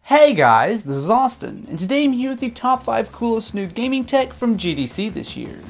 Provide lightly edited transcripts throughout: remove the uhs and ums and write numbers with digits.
Hey guys, this is Austin, and today I'm here with the top 5 coolest new gaming tech from GDC this year.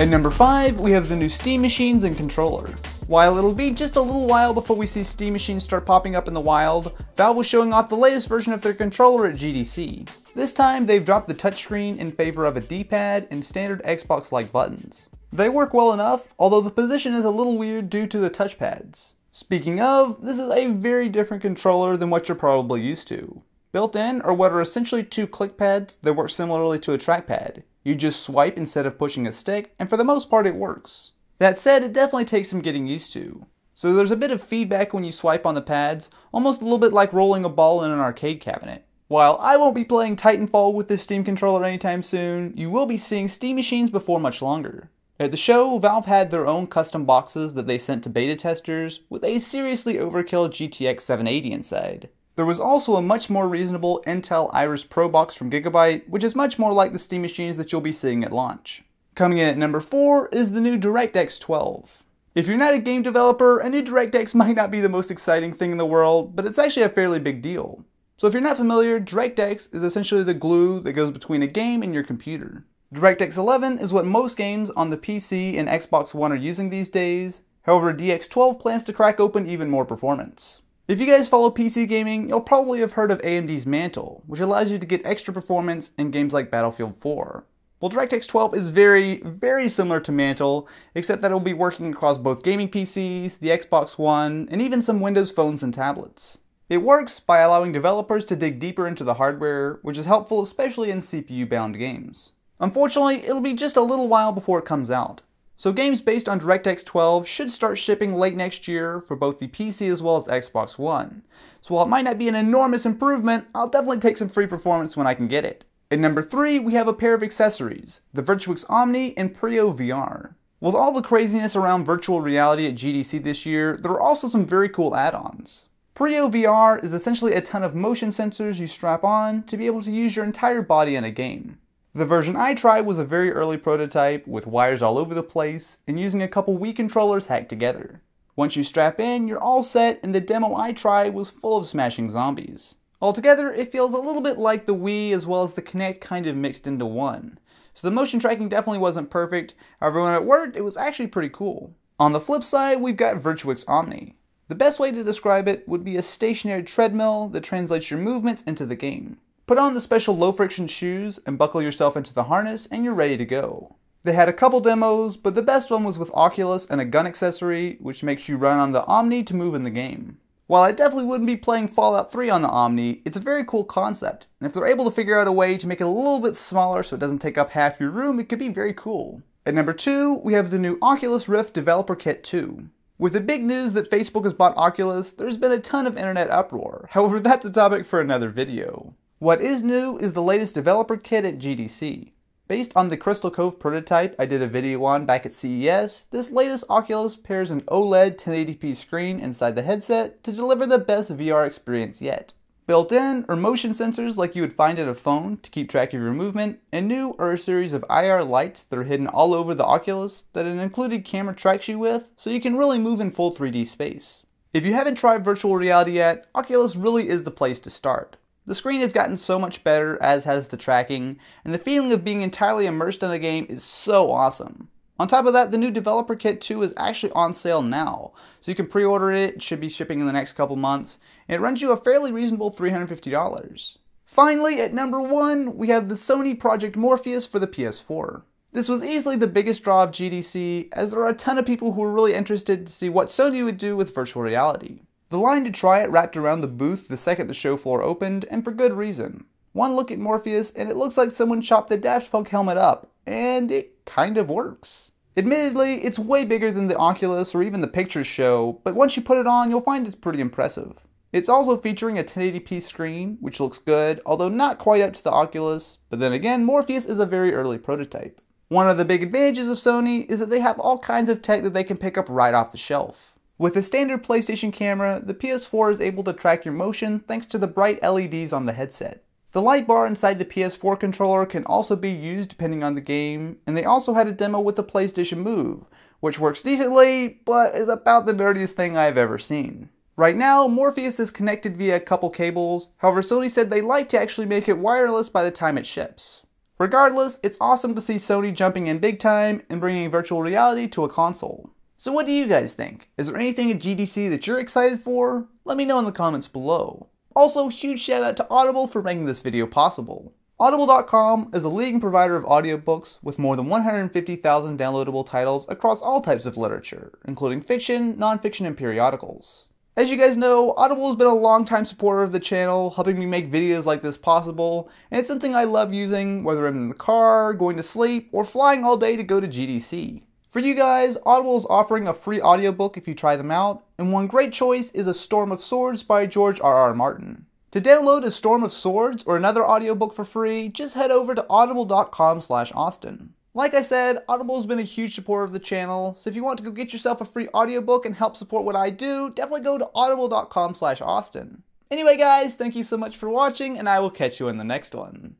At number 5, we have the new Steam machines and controller. While it'll be just a little while before we see Steam machines start popping up in the wild, Valve was showing off the latest version of their controller at GDC. This time they've dropped the touchscreen in favor of a D-pad and standard Xbox-like buttons. They work well enough, although the position is a little weird due to the touchpads. Speaking of, this is a very different controller than what you're probably used to. Built in are what are essentially two click pads that work similarly to a trackpad. You just swipe instead of pushing a stick, and for the most part it works. That said, it definitely takes some getting used to. So there's a bit of feedback when you swipe on the pads, almost a little bit like rolling a ball in an arcade cabinet. While I won't be playing Titanfall with this Steam controller anytime soon, you will be seeing Steam machines before much longer. At the show, Valve had their own custom boxes that they sent to beta testers, with a seriously overkill GTX 780 inside. There was also a much more reasonable Intel Iris Pro box from Gigabyte, which is much more like the Steam machines that you'll be seeing at launch. Coming in at number 4 is the new DirectX 12. If you're not a game developer, a new DirectX might not be the most exciting thing in the world, but it's actually a fairly big deal. So if you're not familiar, DirectX is essentially the glue that goes between a game and your computer. DirectX 11 is what most games on the PC and Xbox One are using these days, however DX12 plans to crack open even more performance. If you guys follow PC gaming, you'll probably have heard of AMD's Mantle, which allows you to get extra performance in games like Battlefield 4. Well, DirectX 12 is very similar to Mantle, except that it will be working across both gaming PCs, the Xbox One, and even some Windows phones and tablets. It works by allowing developers to dig deeper into the hardware, which is helpful especially in CPU-bound games. Unfortunately, it'll be just a little while before it comes out. So games based on DirectX 12 should start shipping late next year for both the PC as well as Xbox One. So while it might not be an enormous improvement, I'll definitely take some free performance when I can get it. At number 3, we have a pair of accessories, the Virtuix Omni and PrioVR. With all the craziness around virtual reality at GDC this year, there are also some very cool add-ons. PrioVR is essentially a ton of motion sensors you strap on to be able to use your entire body in a game. The version I tried was a very early prototype with wires all over the place and using a couple Wii controllers hacked together. Once you strap in, you're all set, and the demo I tried was full of smashing zombies. Altogether, it feels a little bit like the Wii as well as the Kinect kind of mixed into one. So the motion tracking definitely wasn't perfect, however when it worked, it was actually pretty cool. On the flip side, we've got Virtuix Omni. The best way to describe it would be a stationary treadmill that translates your movements into the game. Put on the special low friction shoes and buckle yourself into the harness and you're ready to go. They had a couple demos, but the best one was with Oculus and a gun accessory, which makes you run on the Omni to move in the game. While I definitely wouldn't be playing Fallout 3 on the Omni, it's a very cool concept, and if they're able to figure out a way to make it a little bit smaller so it doesn't take up half your room, it could be very cool. At number 2, we have the new Oculus Rift Development Kit 2. With the big news that Facebook has bought Oculus, there's been a ton of internet uproar, however that's a topic for another video. What is new is the latest developer kit at GDC. Based on the Crystal Cove prototype I did a video on back at CES, this latest Oculus pairs an OLED 1080p screen inside the headset to deliver the best VR experience yet. Built in are motion sensors like you would find in a phone to keep track of your movement, and new are a series of IR lights that are hidden all over the Oculus that an included camera tracks you with, so you can really move in full 3D space. If you haven't tried virtual reality yet, Oculus really is the place to start. The screen has gotten so much better, as has the tracking, and the feeling of being entirely immersed in the game is so awesome. On top of that, the new Developer Kit 2 is actually on sale now, so you can pre-order it. It should be shipping in the next couple months, and it runs you a fairly reasonable $350. Finally, at number 1, we have the Sony Project Morpheus for the PS4. This was easily the biggest draw of GDC, as there are a ton of people who were really interested to see what Sony would do with virtual reality. The line to try it wrapped around the booth the second the show floor opened, and for good reason. One look at Morpheus and it looks like someone chopped the Daft Punk helmet up, and it kind of works. Admittedly, it's way bigger than the Oculus or even the pictures show, but once you put it on, you'll find it's pretty impressive. It's also featuring a 1080p screen, which looks good, although not quite up to the Oculus, but then again, Morpheus is a very early prototype. One of the big advantages of Sony is that they have all kinds of tech that they can pick up right off the shelf. With a standard PlayStation camera, the PS4 is able to track your motion thanks to the bright LEDs on the headset. The light bar inside the PS4 controller can also be used depending on the game, and they also had a demo with the PlayStation Move, which works decently, but is about the nerdiest thing I've ever seen. Right now, Morpheus is connected via a couple cables, however Sony said they'd like to actually make it wireless by the time it ships. Regardless, it's awesome to see Sony jumping in big time and bringing virtual reality to a console. So what do you guys think? Is there anything at GDC that you're excited for? Let me know in the comments below. Also, huge shout out to Audible for making this video possible. Audible.com is a leading provider of audiobooks with more than 150,000 downloadable titles across all types of literature, including fiction, non-fiction, and periodicals. As you guys know, Audible has been a long-time supporter of the channel, helping me make videos like this possible, and it's something I love using whether I'm in the car, going to sleep, or flying all day to go to GDC. For you guys, Audible is offering a free audiobook if you try them out, and one great choice is A Storm of Swords by George R.R. Martin. To download A Storm of Swords or another audiobook for free, just head over to audible.com/Austin. Like I said, Audible has been a huge supporter of the channel, so if you want to go get yourself a free audiobook and help support what I do, definitely go to audible.com/Austin. Anyway guys, thank you so much for watching, and I will catch you in the next one.